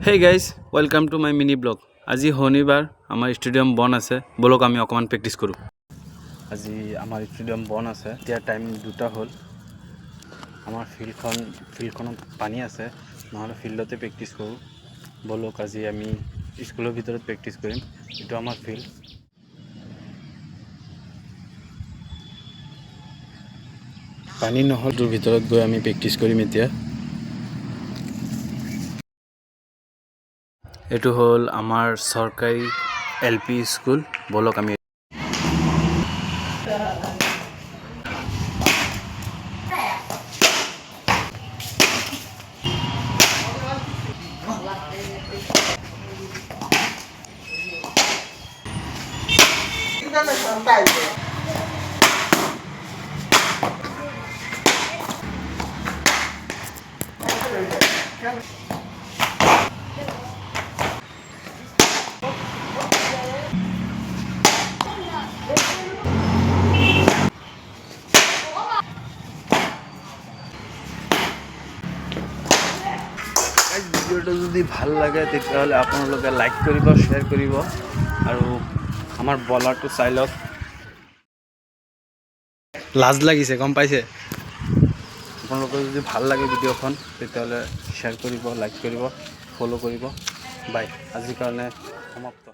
Hey guys, welcome to my mini blog. আজি শনিবাৰ আমাৰ ষ্টেডিয়াম বন আছে বলক আমি অকমান প্ৰেক্টিস কৰো আজি আমাৰ ষ্টেডিয়াম বন আছে এতিয়া টাইম 2টা হ'ল আমাৰ ফিল্ডখনত পানী আছে নহলে ফিল্ডতে প্ৰেক্টিস কৰো বলক আজি আমি স্কুলৰ ভিতৰত প্ৰেক্টিস কৰিম এটো আমাৰ ফিল্ড পানী নহলটোৰ ভিতৰত গৈ আমি প্ৰেক্টিস কৰিম এতিয়া এটো হল আমাৰ সরকারি এলপি স্কুল বলক আমি ভিডিওটা যদি ভাল লাগে তেতিয়াহলে আপোনালোকে লাইক কৰিব শেয়াৰ কৰিব আৰু আমাৰ বলাৰটো চাই লওক লাজ লাগিছে গম পাইছে আপোনালোকে যদি ভাল লাগে ভিডিওখন তেতিয়াহলে শেয়ার কৰিব লাইক কৰিব ফলো কৰিব বাই আজিৰ কাৰণে সমাপ্ত